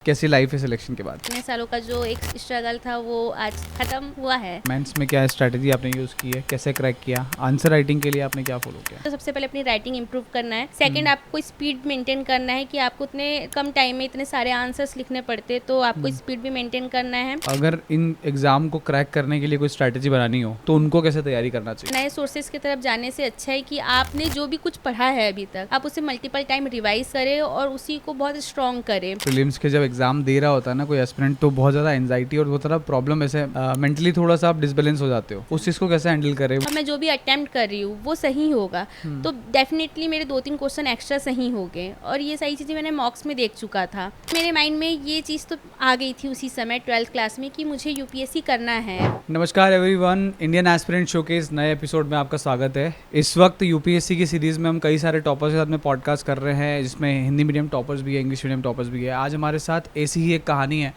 कैसी लाइफ है सिलेक्शन के बाद? इतने सालों का जो एक स्ट्रगल था वो आज खत्म हुआ है। मेंस में क्या स्ट्रैटेजी आपने यूज़ की है, कैसे क्रैक किया? आंसर राइटिंग के लिए आपने क्या फॉलो किया? तो सबसे पहले अपनी राइटिंग इंप्रूव करना है। सेकंड, आपको स्पीड मेंटेन करना है कि आपको इतने कम टाइम में इतने सारे आंसर्स लिखने पड़ते, तो आपको स्पीड भी मेंटेन करना है। अगर इन एग्ज़ाम को क्रैक करने के लिए कोई स्ट्रैटेजी बनानी हो तो उनको कैसे तैयारी करना चाहिए? नए सोर्सेज की तरफ जाने से अच्छा है कि आपने जो भी कुछ पढ़ा है अभी तक आप उसे मल्टीपल टाइम रिवाइज करें और उसी को बहुत स्ट्रॉन्ग करें। प्रीलिम्स के जब एग्जाम दे रहा होता है ना कोई एस्पिरेंट, तो बहुत ज़्यादा एंजाइटी और बहुत ज़्यादा प्रॉब्लम, ऐसे मेंटली थोड़ा सा आप डिसबैलेंस हो जाते हो, उस चीज़ को कैसे हैंडल करें? और मैं जो भी अटेम्प्ट कर रही हूँ वो सही होगा तो डेफिनेटली मेरे 2-3 क्वेश्चन एक्स्ट्रा सही हो गए, और ये सारी चीज़ें मैंने मॉक्स में देख चुका था। मेरे माइंड में ये चीज़ तो आ गई थी उसी समय 12th क्लास में कि मुझे यूपीएससी करना है। नमस्कार एवरीवन, इंडियन एस्पिरेंट शोकेस नए एपिसोड में आपका स्वागत है। इस वक्त यूपीएससी की सीरीज़ में हम कई सारे टॉपर्स के साथ में पॉडकास्ट कर रहे हैं, जिसमें हिंदी मीडियम टॉपर्स भी है, इंग्लिश मीडियम टॉपर्स भी है। आज हमारे साथ ऐसी ही एक कहानी है।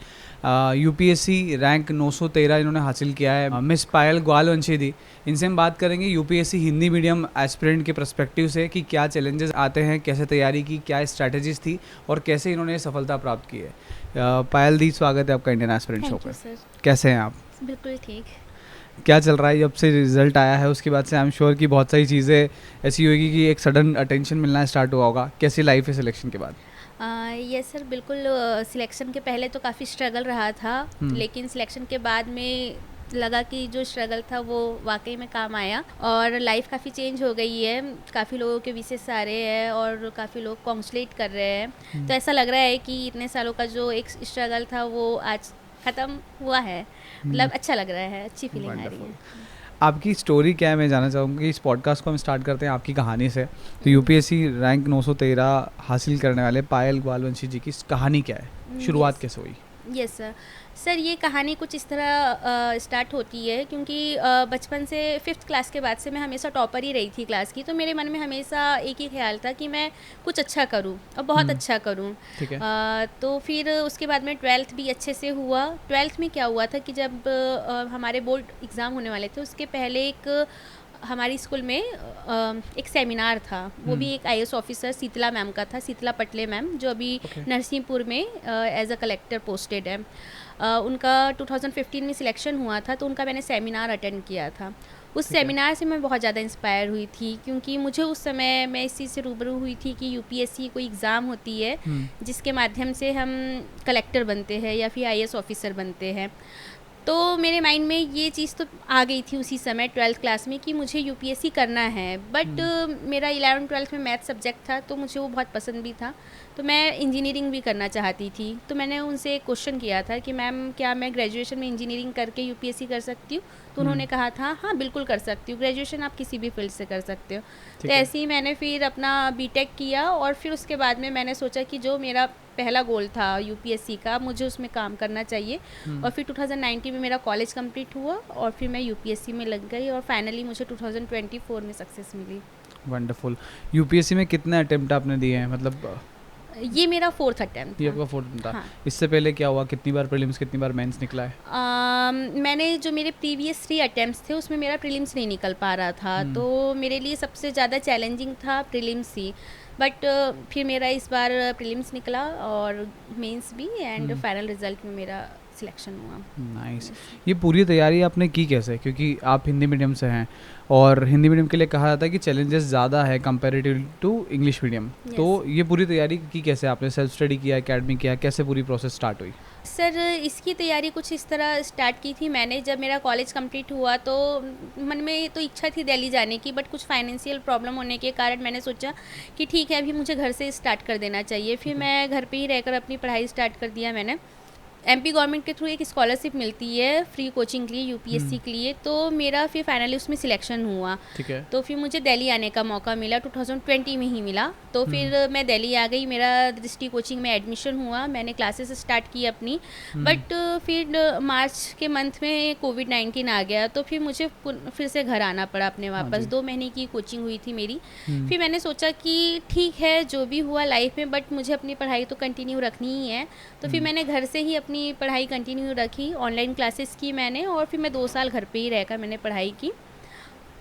यूपीएससी रैंक 913 इन्होंने हासिल किया है, मिस पायल ग्वालवंशी दी। इनसे हम बात करेंगे यूपीएससी हिंदी मीडियम एस्पिरेंट के पर्सपेक्टिव से कि क्या चैलेंजेस आते हैं, कैसे तैयारी की, क्या स्ट्रैटेजीज थी और कैसे इन्होंने सफलता प्राप्त की है। पायल दी, स्वागत है आपका इंडियन एस्पिरेंट शो पर। सर कैसे हैं आप? बिल्कुल ठीक। क्या चल रहा है जब से रिजल्ट आया है? उसके बाद से आई एम श्योर कि बहुत सारी चीज़ें ऐसी होगी कि एक सडन अटेंशन मिलना स्टार्ट हुआ होगा। कैसी लाइफ है सिलेक्शन के बाद? यस सर, बिल्कुल। सिलेक्शन के पहले तो काफ़ी स्ट्रगल रहा था, लेकिन सिलेक्शन के बाद में लगा कि जो स्ट्रगल था वो वाकई में काम आया और लाइफ काफ़ी चेंज हो गई है। काफ़ी लोगों के विशेष आ रहे हैं और काफ़ी लोग कॉन्सुलेट कर रहे हैं, तो ऐसा लग रहा है कि इतने सालों का जो एक स्ट्रगल था वो आज ख़त्म हुआ है। मतलब अच्छा लग रहा है, अच्छी फीलिंग आ रही है। आपकी स्टोरी क्या है, मैं जानना चाहूँगी। इस पॉडकास्ट को हम स्टार्ट करते हैं आपकी कहानी से। तो यूपीएससी रैंक 913 हासिल करने वाले पायल ग्वालवंशी जी की कहानी क्या है, शुरुआत कैसे हुई? यस सर, ये कहानी कुछ इस तरह स्टार्ट होती है क्योंकि बचपन से 5th क्लास के बाद से मैं हमेशा टॉपर ही रही थी क्लास की, तो मेरे मन में हमेशा एक ही ख्याल था कि मैं कुछ अच्छा करूं और बहुत अच्छा करूं। ठीक है। तो फिर उसके बाद में 12th भी अच्छे से हुआ। 12th में क्या हुआ था कि जब हमारे बोर्ड एग्ज़ाम होने वाले थे उसके पहले एक हमारी स्कूल में एक सेमिनार था, वो भी एक आईएएस ऑफिसर शीतला मैम का था, शीतला पटले मैम, जो अभी नरसिंहपुर में एज अ कलेक्टर पोस्टेड है। उनका 2015 में सिलेक्शन हुआ था, तो उनका मैंने सेमिनार अटेंड किया था। उस सेमिनार से मैं बहुत ज़्यादा इंस्पायर हुई थी क्योंकि मुझे उस समय मैं इस चीज़ से रूबरू हुई थी कि यूपीएससी कोई एग्ज़ाम होती है जिसके माध्यम से हम कलेक्टर बनते हैं या फिर आईएएस ऑफिसर बनते हैं। तो मेरे माइंड में ये चीज़ तो आ गई थी उसी समय 12th क्लास में कि मुझे यूपीएससी करना है। बट मेरा 11th-12th में मैथ सब्जेक्ट था, तो मुझे वो बहुत पसंद भी था, तो मैं इंजीनियरिंग भी करना चाहती थी। तो मैंने उनसे एक क्वेश्चन किया था कि मैम क्या मैं ग्रेजुएशन में इंजीनियरिंग करके यूपीएससी कर सकती हूँ? तो उन्होंने कहा था हाँ बिल्कुल कर सकती हूँ, ग्रेजुएशन आप किसी भी फील्ड से कर सकते हो। तो ऐसे ही मैंने फिर अपना बीटेक किया और फिर उसके बाद में मैंने सोचा कि जो मेरा पहला गोल था यूपीएससी का, मुझे उसमें काम करना चाहिए। और फिर 2019 में मेरा कॉलेज कंप्लीट हुआ और फिर मैं यूपीएससी में लग गई और फाइनली मुझे 2024 में सक्सेस मिली। वंडरफुल। यूपीएससी में कितने अटेम्प्ट आपने दिए हैं? मतलब ये मेरा 4th अटेम्प्ट था। ये आपका 4th था। हाँ। इससे पहले क्या हुआ, कितनी बार प्रीलिम्स, कितनी बार मेंस निकला है? मैंने जो मेरे प्रीवियस 3 अटेम्प्ट्स थे उसमें मेरा प्रीलिम्स नहीं निकल पा रहा था, तो मेरे लिए सबसे ज़्यादा चैलेंजिंग था प्रीलिम्स ही। बट फिर मेरा इस बार प्रीलिम्स निकला और मेंस भी, एंड फाइनल रिजल्ट में मेरा सिलेक्शन हुआ। नाइस। ये पूरी तैयारी आपने की कैसे? क्योंकि आप हिंदी मीडियम से हैं और हिंदी मीडियम के लिए कहा जाता है कि चैलेंजेस ज़्यादा है कंपैरेटिव टू इंग्लिश मीडियम। तो ये पूरी तैयारी की कैसे? आपने सेल्फ स्टडी किया, एकेडमी किया, कैसे पूरी प्रोसेस स्टार्ट हुई? सर, इसकी तैयारी कुछ इस तरह स्टार्ट की थी मैंने। जब मेरा कॉलेज कंप्लीट हुआ तो मन में तो इच्छा थी दिल्ली जाने की, बट कुछ फाइनेंशियल प्रॉब्लम होने के कारण मैंने सोचा कि ठीक है अभी मुझे घर से स्टार्ट कर देना चाहिए। फिर मैं घर पे ही रहकर अपनी पढ़ाई स्टार्ट कर दिया मैंने। एमपी गवर्नमेंट के थ्रू एक स्कॉलरशिप मिलती है फ्री कोचिंग के लिए, यूपीएससी के लिए, तो मेरा फिर फाइनली उसमें सिलेक्शन हुआ। ठीक है। तो फिर मुझे दिल्ली आने का मौका मिला, 2020 में ही मिला। तो फिर मैं दिल्ली आ गई, मेरा दृष्टि कोचिंग में एडमिशन हुआ, मैंने क्लासेस स्टार्ट की अपनी। बट फिर मार्च के मंथ में कोविड-19 आ गया, तो फिर मुझे फिर से घर आना पड़ा अपने वापस। 2 महीने की कोचिंग हुई थी मेरी। फिर मैंने सोचा कि ठीक है जो भी हुआ लाइफ में, बट मुझे अपनी पढ़ाई तो कंटिन्यू रखनी ही है। तो फिर मैंने घर से ही अपनी पढ़ाई कंटिन्यू रखी, ऑनलाइन क्लासेस की मैंने, और फिर मैं 2 साल घर पे ही रहकर मैंने पढ़ाई की।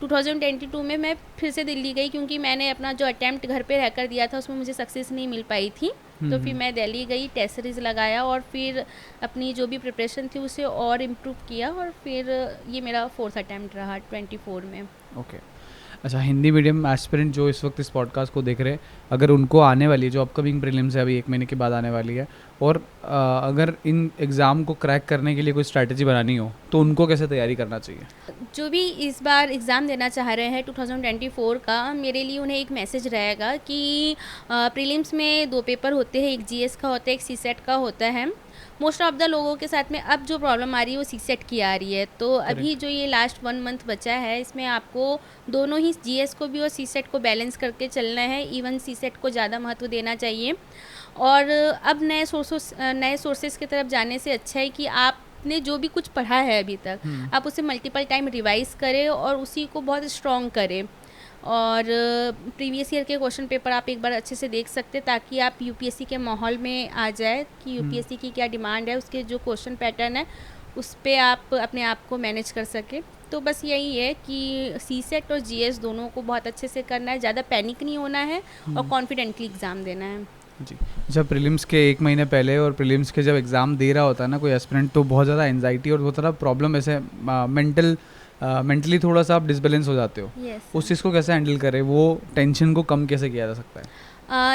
2022 में मैं फिर से दिल्ली गई, क्योंकि मैंने अपना जो अटैम्प्ट घर पे रहकर दिया था उसमें मुझे सक्सेस नहीं मिल पाई थी। तो फिर मैं दिल्ली गई, टेस्ट सीरीज़ लगाया और फिर अपनी जो भी प्रिपरेशन थी उसे और इम्प्रूव किया, और फिर ये मेरा 4th अटैम्प्ट रहा 24 में। ओके। अच्छा, हिंदी मीडियम एस्पिरेंट जो इस वक्त इस पॉडकास्ट को देख रहे हैं, अगर उनको आने वाली है जो अपकमिंग प्रीलिम्स है अभी 1 महीने के बाद आने वाली है, और अगर इन एग्ज़ाम को क्रैक करने के लिए कोई स्ट्रैटेजी बनानी हो तो उनको कैसे तैयारी करना चाहिए? जो भी इस बार एग्ज़ाम देना चाह रहे हैं 2024 का, मेरे लिए उन्हें एक मैसेज रहेगा कि प्रीलिम्स में 2 पेपर होते हैं, एक जीएस का होता है, एक सीसेट का होता है। मोस्ट ऑफ द लोगों के साथ में अब जो प्रॉब्लम आ रही है वो सीसेट की आ रही है। तो अभी जो ये लास्ट 1 मंथ बचा है, इसमें आपको दोनों ही जीएस को भी और सीसेट को बैलेंस करके चलना है। इवन सीसेट को ज़्यादा महत्व देना चाहिए। और अब नए सोर्सेज की तरफ जाने से अच्छा है कि आपने जो भी कुछ पढ़ा है अभी तक, आप उसे मल्टीपल टाइम रिवाइज़ करें और उसी को बहुत स्ट्रॉन्ग करें। और प्रीवियस ईयर के क्वेश्चन पेपर आप एक बार अच्छे से देख सकते हैं, ताकि आप यूपीएससी के माहौल में आ जाए कि यूपीएससी की क्या डिमांड है, उसके जो क्वेश्चन पैटर्न है उस पे आप अपने आप को मैनेज कर सकें। तो बस यही है कि सीसेट और जीएस दोनों को बहुत अच्छे से करना है, ज़्यादा पैनिक नहीं होना है और कॉन्फिडेंटली एग्ज़ाम देना है। जी, जब प्रीलिम्स के 1 महीने पहले और प्रीलिम्स के जब एग्ज़ाम दे रहा होता है ना कोई एस्पिरेंट, तो बहुत ज़्यादा एंजाइटी और बहुत ज़्यादा प्रॉब्लम, ऐसे मेंटली थोड़ा सा आप डिसबैलेंस हो जाते हो। उस चीज़ को कैसे हैंडल करें, वो टेंशन को कम कैसे किया जा सकता है?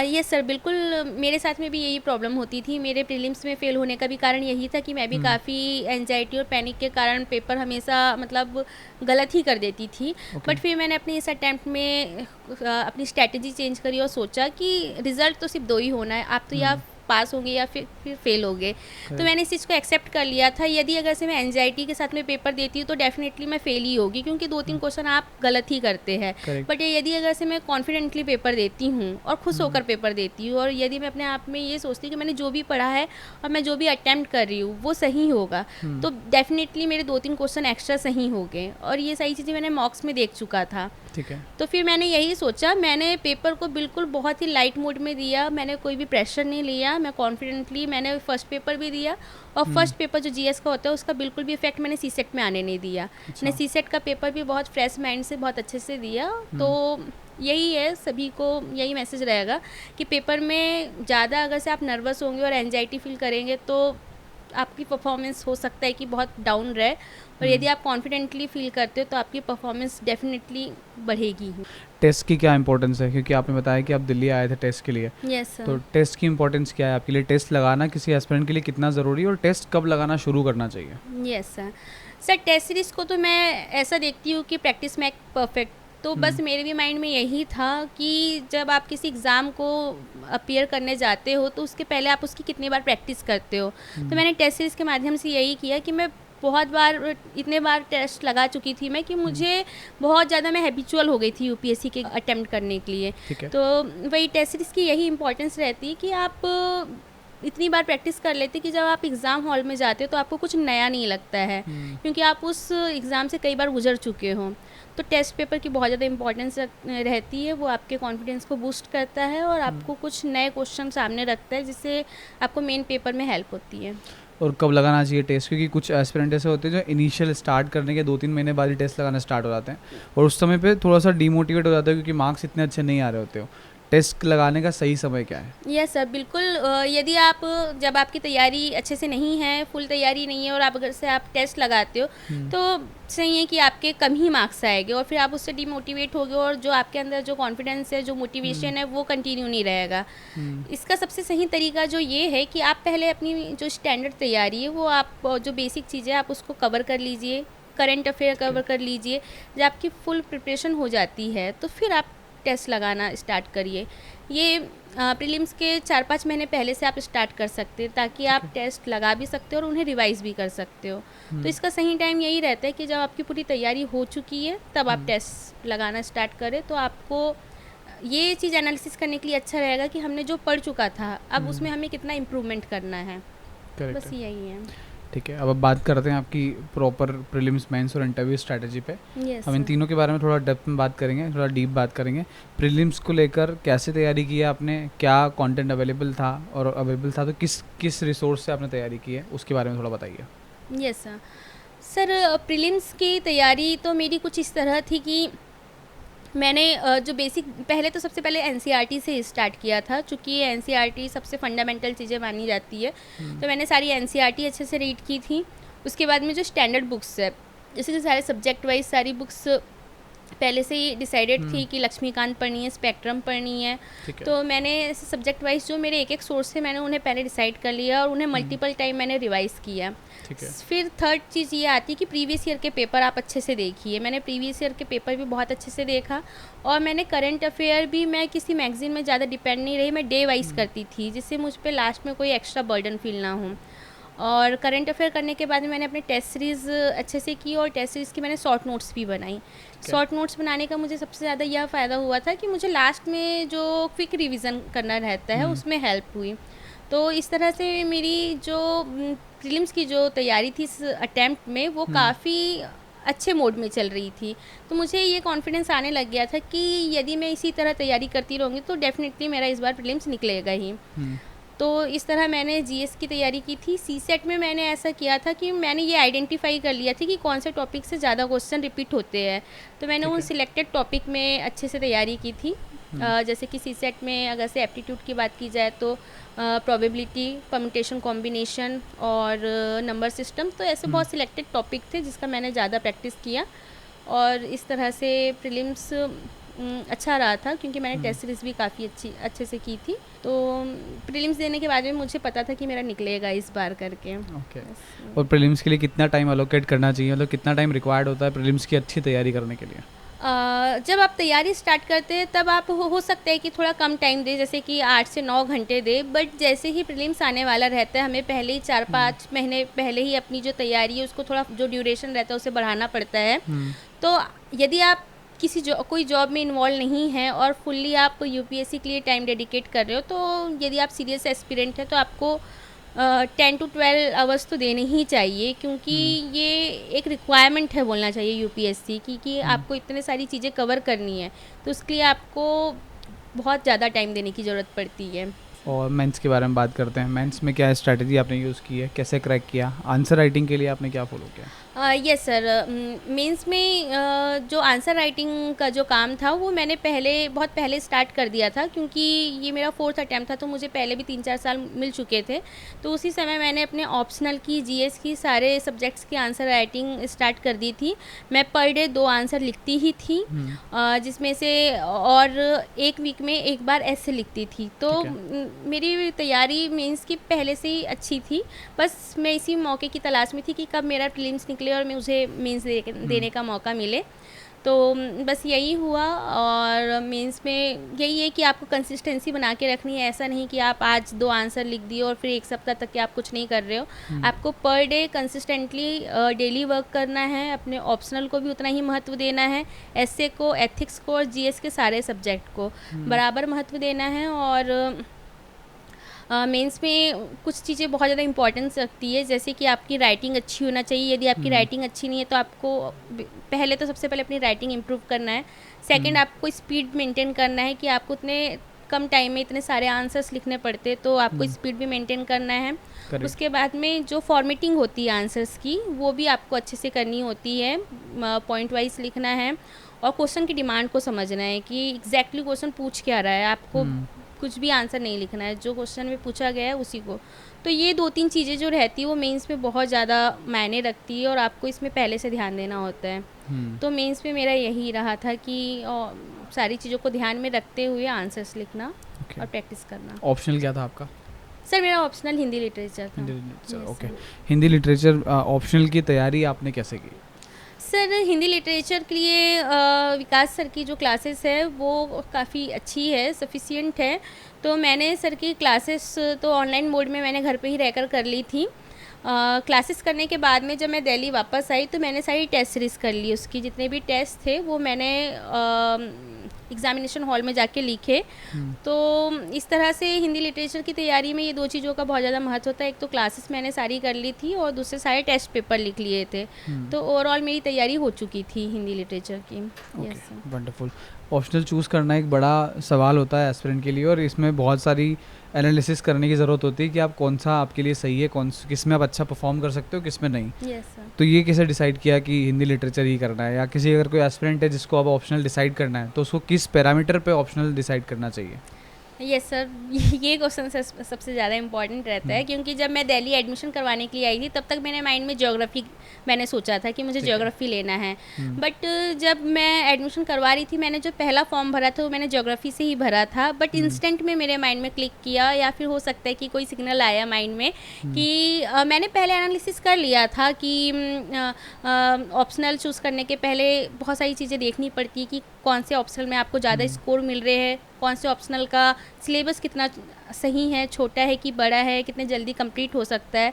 यस सर, बिल्कुल मेरे साथ में भी यही प्रॉब्लम होती थी। मेरे प्रीलिम्स में फ़ेल होने का भी कारण यही था कि मैं भी काफ़ी एंजाइटी और पैनिक के कारण पेपर हमेशा मतलब गलत ही कर देती थी। बट फिर मैंने अपने इस अटैम्प्ट में अपनी स्ट्रैटेजी चेंज करी और सोचा कि रिज़ल्ट तो सिर्फ 2 ही होना है, आप तो या पास होंगे या फिर फेल होगे। तो मैंने इस चीज़ को एक्सेप्ट कर लिया था। यदि अगर से मैं एंजाइटी के साथ में पेपर देती हूँ तो डेफिनेटली मैं फेल ही होगी, क्योंकि 2-3 क्वेश्चन आप गलत ही करते हैं। बट यदि अगर से मैं कॉन्फिडेंटली पेपर देती हूँ और खुश होकर पेपर देती हूँ, और यदि मैं अपने आप में ये सोचती हूँ कि मैंने जो भी पढ़ा है और मैं जो भी अटैम्प्ट कर रही हूँ वो सही होगा, तो डेफिनेटली मेरे 2-3 क्वेश्चन एक्स्ट्रा सही हो गए। और ये सही चीज़ें मैंने मॉक्स में देख चुका था। ठीक है। तो फिर मैंने यही सोचा, मैंने पेपर को बिल्कुल बहुत ही लाइट मूड में दिया, मैंने कोई भी प्रेशर नहीं लिया, मैं कॉन्फिडेंटली मैंने फर्स्ट पेपर भी दिया, और फर्स्ट पेपर जो जीएस का होता है उसका बिल्कुल भी इफेक्ट मैंने सीसेट में आने नहीं दिया। मैंने सीसेट का पेपर भी बहुत फ्रेश माइंड से बहुत अच्छे से दिया। तो यही है, सभी को यही मैसेज रहेगा कि पेपर में ज़्यादा अगर से आप नर्वस होंगे और एंजाइटी फील करेंगे तो आपकी परफॉर्मेंस हो सकता है कि बहुत डाउन रहे, और यदि आप कॉन्फिडेंटली फील करते हो तो आपकी परफॉर्मेंस डेफिनेटली बढ़ेगी ही। टेस्ट की क्या इंपॉर्टेंस है, क्योंकि आपने बताया कि आप दिल्ली आए थे टेस्ट के लिए? Yes sir. तो टेस्ट की इंपॉर्टेंस क्या है आपके लिए? टेस्ट लगाना किसी एस्पिरेंट के लिए कितना ज़रूरी है और टेस्ट कब लगाना शुरू करना चाहिए? यस सर, टेस्ट सीरीज़ को तो मैं ऐसा देखती हूँ कि प्रैक्टिस मेक परफेक्ट। तो बस मेरे भी माइंड में यही था कि जब आप किसी एग्ज़ाम को अपीयर करने जाते हो तो उसके पहले आप उसकी कितनी बार प्रैक्टिस करते हो। तो मैंने टेस्ट सीरीज़ के माध्यम से यही किया कि मैं बहुत बार, इतने बार टेस्ट लगा चुकी थी मैं कि मुझे बहुत ज़्यादा मैं हैबिचुअल हो गई थी यूपीएससी के अटेम्प्ट करने के लिए। तो वही टेस्ट सीरीज़ की यही इंपॉर्टेंस रहती है कि आप इतनी बार प्रैक्टिस कर लेते कि जब आप एग्ज़ाम हॉल में जाते हो तो आपको कुछ नया नहीं लगता है, क्योंकि आप उस एग्ज़ाम से कई बार गुजर चुके हो। तो टेस्ट पेपर की बहुत ज़्यादा इंपॉर्टेंस रहती है, वो आपके कॉन्फिडेंस को बूस्ट करता है और आपको कुछ नए क्वेश्चन सामने रखता है, जिससे आपको मेन पेपर में हेल्प होती है। और कब लगाना चाहिए टेस्ट? क्योंकि कुछ एस्पिरेंट ऐसे होते हैं जो इनिशियल स्टार्ट करने के 2-3 महीने बाद ही टेस्ट लगाना स्टार्ट हो जाते हैं, और उस समय पे थोड़ा सा डीमोटिवेट हो जाता है क्योंकि मार्क्स इतने अच्छे नहीं आ रहे होते हो। टेस्ट लगाने का सही समय क्या है? यस सर, बिल्कुल। यदि आप, जब आपकी तैयारी अच्छे से नहीं है, फुल तैयारी नहीं है, और आप अगर से आप टेस्ट लगाते हो तो सही है कि आपके कम ही मार्क्स आएंगे, और फिर आप उससे डिमोटिवेट होगे, और जो आपके अंदर जो कॉन्फिडेंस है, जो मोटिवेशन है, वो कंटिन्यू नहीं रहेगा। इसका सबसे सही तरीका जो ये है कि आप पहले अपनी जो स्टैंडर्ड तैयारी है, वो आप जो बेसिक चीज़ें आप उसको कवर कर लीजिए, करंट अफेयर कवर कर लीजिए। जब आपकी फुल प्रिपरेशन हो जाती है तो फिर आप टेस्ट लगाना स्टार्ट करिए। ये प्रीलिम्स के 4-5 महीने पहले से आप स्टार्ट कर सकते हैं, ताकि आप टेस्ट लगा भी सकते हो और उन्हें रिवाइज भी कर सकते हो। तो इसका सही टाइम यही रहता है कि जब आपकी पूरी तैयारी हो चुकी है तब आप टेस्ट लगाना स्टार्ट करें। तो आपको ये चीज़ एनालिसिस करने के लिए अच्छा रहेगा कि हमने जो पढ़ चुका था अब उसमें हमें कितना इम्प्रूवमेंट करना है। बस यही है। ठीक है, अब बात करते हैं आपकी प्रॉपर प्रीलिम्स, मेंस और इंटरव्यू स्ट्रैटेजी पे। हम इन तीनों के बारे में थोड़ा डेप्थ में बात करेंगे, थोड़ा डीप बात करेंगे। प्रीलिम्स को लेकर कैसे तैयारी की है आपने, क्या कंटेंट अवेलेबल था, और अवेलेबल था तो किस रिसोर्स से आपने तैयारी की है, उसके बारे में थोड़ा बताइए। यस सर प्रीलिम्स की तैयारी तो मेरी कुछ इस तरह थी कि मैंने जो बेसिक पहले तो सबसे पहले एनसीईआरटी से स्टार्ट किया था, चूँकि एनसीईआरटी सबसे फंडामेंटल चीज़ें मानी जाती है। तो मैंने सारी एनसीईआरटी अच्छे से रीड की थी। उसके बाद में जो स्टैंडर्ड बुक्स है, जैसे कि सारे सब्जेक्ट वाइज सारी बुक्स पहले से ही डिसाइडेड थी कि लक्ष्मीकांत पढ़नी है, स्पेक्ट्रम पढ़नी है। तो मैंने सब्जेक्ट वाइज जो मेरे एक एक सोर्स थे मैंने उन्हें पहले डिसाइड कर लिया और उन्हें मल्टीपल टाइम मैंने रिवाइज़ किया। फिर थर्ड चीज़ ये आती है कि प्रीवियस ईयर के पेपर आप अच्छे से देखिए। मैंने प्रीवियस ईयर के पेपर भी बहुत अच्छे से देखा और मैंने करंट अफेयर भी, मैं किसी मैगजीन में ज़्यादा डिपेंड नहीं रही, मैं डे वाइज करती थी, जिससे मुझ पर लास्ट में कोई एक्स्ट्रा बर्डन फील ना हो। और करंट अफेयर करने के बाद में मैंने अपने टेस्ट सीरीज़ अच्छे से की और टेस्ट सीरीज़ की मैंने शॉर्ट नोट्स भी बनाई। शॉर्ट नोट्स बनाने का मुझे सबसे ज़्यादा यह फ़ायदा हुआ था कि मुझे लास्ट में जो क्विक रिवीजन करना रहता है उसमें हेल्प हुई। तो इस तरह से मेरी जो प्रीलिम्स की जो तैयारी थी इस अटैम्प्ट में वो काफ़ी अच्छे मोड में चल रही थी। तो मुझे ये कॉन्फिडेंस आने लग गया था कि यदि मैं इसी तरह तैयारी करती रहूँगी तो डेफिनेटली मेरा इस बार प्रीलिम्स निकलेगा ही। तो इस तरह मैंने जीएस की तैयारी की थी। सीसेट में मैंने ऐसा किया था कि मैंने ये आइडेंटिफाई कर लिया था कि कौन से टॉपिक से ज़्यादा क्वेश्चन रिपीट होते हैं, तो मैंने उन सिलेक्टेड टॉपिक में अच्छे से तैयारी की थी। जैसे कि सीसेट में अगर से एप्टीट्यूड की बात की जाए तो प्रोबेबिलिटी, परम्यूटेशन कॉम्बिनेशन और नंबर सिस्टम, तो ऐसे बहुत सिलेक्टेड टॉपिक थे जिसका मैंने ज़्यादा प्रैक्टिस किया और इस तरह से प्रीलिम्स अच्छा रहा था क्योंकि मैंने टेस्ट सीरीज़ भी काफ़ी अच्छे से की थी। तो प्रीलिम्स देने के बाद में मुझे पता था कि मेरा निकलेगा इस बार करके। ओके। और प्रीलिम्स के लिए कितना टाइम अलोकेट करना चाहिए, मतलब कितना टाइम रिक्वायर्ड होता है प्रीलिम्स की अच्छी तैयारी करने के लिए? जब आप तैयारी स्टार्ट करते हैं तब आप हो सकता है कि थोड़ा कम टाइम दे, जैसे कि 8 से 9 घंटे दे, बट जैसे ही प्रीलिम्स आने वाला रहता है हमें पहले ही 4-5 महीने पहले ही अपनी जो तैयारी है उसको थोड़ा जो ड्यूरेशन रहता है उसे बढ़ाना पड़ता है। तो यदि आप कोई जॉब में इन्वॉल्व नहीं है और फुल्ली आप यूपीएससी के लिए टाइम डेडिकेट कर रहे हो, तो यदि आप सीरियस एस्पिरेंट है तो आपको 10 to 12 आवर्स तो देने ही चाहिए, क्योंकि ये एक रिक्वायरमेंट है बोलना चाहिए यूपीएससी की कि आपको इतने सारी चीज़ें कवर करनी है, तो उसके लिए आपको बहुत ज़्यादा टाइम देने की ज़रूरत पड़ती है। और मेंस के बारे में बात करते हैं। मेंस में क्या स्ट्रैटेजी आपने यूज़ की है, कैसे क्रैक किया, आंसर राइटिंग के लिए आपने क्या फॉलो किया? यस सर, मेंस में जो आंसर राइटिंग का जो काम था वो मैंने बहुत पहले स्टार्ट कर दिया था, क्योंकि ये मेरा 4th अटैम्प्ट था, तो मुझे पहले भी 3-4 साल मिल चुके थे। तो उसी समय मैंने अपने ऑप्शनल की, जीएस की, सारे सब्जेक्ट्स की आंसर राइटिंग स्टार्ट कर दी थी। मैं पर डे 2 आंसर लिखती ही थी, जिसमें से और एक वीक में एक बार ऐसे लिखती थी। तो मेरी तैयारी मेंस की पहले से ही अच्छी थी, बस मैं इसी मौके की तलाश में थी कि कब मेरा प्रीलिम्स निकले और मुझे मेंस देने का मौका मिले। तो बस यही हुआ। और मेंस में यही है कि आपको कंसिस्टेंसी बना के रखनी है। ऐसा नहीं कि आप आज 2 आंसर लिख दिए और फिर 1 सप्ताह तक कि आप कुछ नहीं कर रहे हो। आपको per day consistently daily work करना है, अपने ऑप्शनल को भी उतना ही महत्व देना है, एसए को, एथिक्स को और जीएस के सारे सब्जेक्ट को बराबर महत्व देना है। और मेंस में कुछ चीज़ें बहुत ज़्यादा इंपॉर्टेंस रखती है, जैसे कि आपकी राइटिंग अच्छी होना चाहिए। यदि आपकी राइटिंग अच्छी नहीं है तो आपको पहले तो सबसे पहले अपनी राइटिंग इम्प्रूव करना है। सेकंड, आपको स्पीड मेंटेन करना है कि आपको उतने कम टाइम में इतने सारे आंसर्स लिखने पड़ते हैं, तो आपको स्पीड भी मेंटेन करना है। उसके बाद में जो फॉर्मेटिंग होती है आंसर्स की, वो भी आपको अच्छे से करनी होती है। पॉइंट वाइज लिखना है और क्वेश्चन की डिमांड को समझना है कि एग्जैक्टली क्वेश्चन पूछ क्या रहा है। आपको कुछ भी आंसर नहीं लिखना है, जो क्वेश्चन में पूछा गया है उसी को। तो ये 2-3 चीज़ें जो रहती है वो मेंस में बहुत ज़्यादा मायने रखती है और आपको इसमें पहले से ध्यान देना होता है। तो मेंस में मेरा यही रहा था कि सारी चीज़ों को ध्यान में रखते हुए आंसर्स लिखना और प्रैक्टिस करना। ऑप्शनल क्या था आपका? सर मेरा ऑप्शनल हिंदी लिटरेचर था। Hindi literature, okay. Hindi literature optional की तैयारी आपने कैसे की? सर हिंदी लिटरेचर के लिए विकास सर की जो क्लासेस है वो काफ़ी अच्छी है, सफिशिएंट है। तो मैंने सर की क्लासेस तो ऑनलाइन मोड में मैंने घर पे ही रहकर कर ली थी। क्लासेस करने के बाद में जब मैं दिल्ली वापस आई तो मैंने सारी टेस्ट सीरीज़ कर ली। उसकी जितने भी टेस्ट थे वो मैंने एग्ज़ामिनेशन हॉल में जाके लिखे। तो इस तरह से हिंदी लिटरेचर की तैयारी में ये 2 चीज़ों का बहुत ज़्यादा महत्व होता है। एक तो क्लासेस मैंने सारी कर ली थी और दूसरे सारे टेस्ट पेपर लिख लिए थे। तो ओवरऑल मेरी तैयारी हो चुकी थी हिंदी लिटरेचर की। वंडरफुल। ऑप्शनल चूज़ करना एक बड़ा सवाल होता है एस्पिरेंट के लिए, और इसमें बहुत सारी एनालिसिस करने की ज़रूरत होती है कि आप कौन सा आपके लिए सही है, किस में आप अच्छा परफॉर्म कर सकते हो, किस में नहीं। Yes sir. तो ये कैसे डिसाइड किया कि हिंदी लिटरेचर ही करना है, या किसी अगर कोई एस्पिरेंट है जिसको अब ऑप्शनल डिसाइड करना है तो उसको किस पैरामीटर पे ऑप्शनल डिसाइड करना चाहिए? यस सर, ये क्वेश्चन सबसे ज़्यादा इंपॉर्टेंट रहता है, क्योंकि जब मैं दिल्ली एडमिशन करवाने के लिए आई थी तब तक मेरे माइंड में ज्योग्राफी, मैंने सोचा था कि मुझे ज्योग्राफी लेना है। बट जब मैं एडमिशन करवा रही थी, मैंने जो पहला फॉर्म भरा था वो मैंने ज्योग्राफी से ही भरा था, बट इंस्टेंट में मेरे माइंड में क्लिक किया, या फिर हो सकता है कि कोई सिग्नल आया माइंड में कि मैंने पहले एनालिसिस कर लिया था कि ऑप्शनल चूज़ करने के पहले बहुत सारी चीज़ें देखनी पड़ती है कि कौन से ऑप्शनल में आपको ज़्यादा स्कोर मिल रहे हैं, कौन से ऑप्शनल का सिलेबस कितना सही है, छोटा है कि बड़ा है, कितने जल्दी कंप्लीट हो सकता है।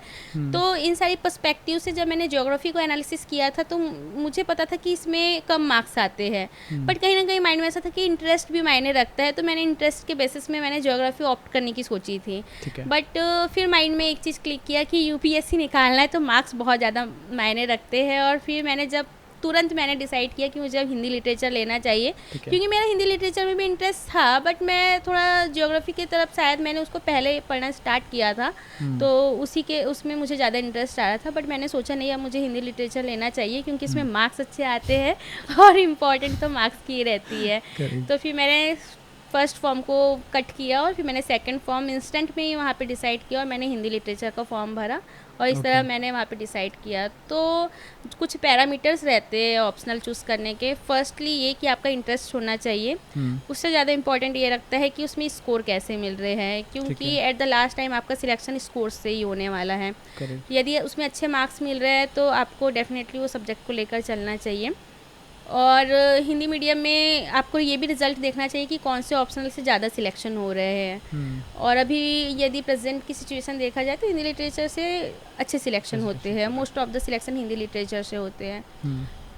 तो इन सारी पर्सपेक्टिव से जब मैंने ज्योग्राफी को एनालिसिस किया था तो मुझे पता था कि इसमें कम मार्क्स आते हैं, बट कहीं ना कहीं माइंड में ऐसा था कि इंटरेस्ट भी मायने रखता है, तो मैंने इंटरेस्ट के बेसिस में मैंने ज्योग्राफी ऑप्ट करने की सोची थी। बट फिर माइंड में एक चीज़ क्लिक किया कि यूपीएससी निकालना है तो मार्क्स बहुत ज़्यादा मायने रखते हैं, और फिर तुरंत मैंने डिसाइड किया कि मुझे अब हिंदी लिटरेचर लेना चाहिए, क्योंकि मेरा हिंदी लिटरेचर में भी इंटरेस्ट था, बट मैं थोड़ा ज्योग्राफी की तरफ शायद मैंने उसको पहले पढ़ना स्टार्ट किया था, तो उसमें मुझे ज़्यादा इंटरेस्ट आ रहा था। बट मैंने सोचा नहीं, अब मुझे हिंदी लिटरेचर लेना चाहिए क्योंकि इसमें मार्क्स अच्छे आते हैं और इम्पॉर्टेंट तो मार्क्स की रहती है। तो फिर मैंने फर्स्ट फॉर्म को कट किया और फिर मैंने सेकंड फॉर्म इंस्टेंट में ही वहाँ पे डिसाइड किया, और मैंने हिंदी लिटरेचर का फॉर्म भरा, और इस तरह मैंने वहाँ पे डिसाइड किया। तो कुछ पैरामीटर्स रहते हैं ऑप्शनल चूज़ करने के। फर्स्टली ये कि आपका इंटरेस्ट होना चाहिए, उससे ज़्यादा इंपॉर्टेंट ये रखता है कि उसमें स्कोर कैसे मिल रहे हैं, क्योंकि एट द लास्ट टाइम आपका सिलेक्शन स्कोर से ही होने वाला है। यदि उसमें अच्छे मार्क्स मिल रहे हैं तो आपको डेफिनेटली वो सब्जेक्ट को लेकर चलना चाहिए। और हिंदी मीडियम में आपको ये भी रिजल्ट देखना चाहिए कि कौन से ऑप्शनल से ज़्यादा सिलेक्शन हो रहे हैं। और अभी यदि प्रेजेंट की सिचुएशन देखा जाए तो हिंदी लिटरेचर से अच्छे सिलेक्शन होते हैं, most of the selection Hindi literature से होते हैं।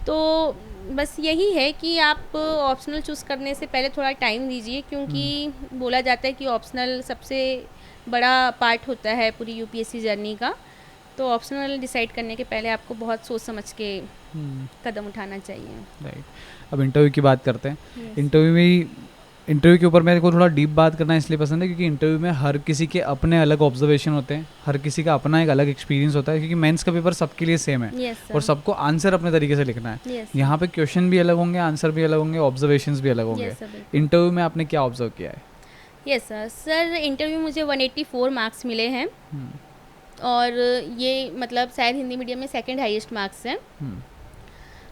तो बस यही है कि आप ऑप्शनल चूज़ करने से पहले थोड़ा टाइम दीजिए, क्योंकि बोला जाता है कि ऑप्शनल सबसे बड़ा पार्ट होता है पूरी यूपीएससी जर्नी का। तो ऑप्शनल डिसाइड करने के पहले आपको बहुत सोच समझ के कदम उठाना चाहिए। राइट। अब इंटरव्यू की बात करते हैं। इंटरव्यू के ऊपर मेरे को थोड़ा डीप बात करना इसलिए पसंद है क्योंकि इंटरव्यू में हर किसी के अपने अलग ऑब्जर्वेशन होते हैं, हर किसी का अपना एक अलग एक्सपीरियंस होता है, क्योंकि मेंस का पेपर सबके लिए सेम है और सबको आंसर अपने तरीके से लिखना है। यहाँ पे क्वेश्चन भी अलग होंगे, आंसर भी अलग होंगे, ऑब्जर्वेशंस भी अलग होंगे। इंटरव्यू में आपने क्या ऑब्जर्व किया है? यस सर, इंटरव्यू मुझे 184 मार्क्स मिले हैं, और ये मतलब शायद हिंदी मीडियम में सेकंड हाईएस्ट मार्क्स हैं।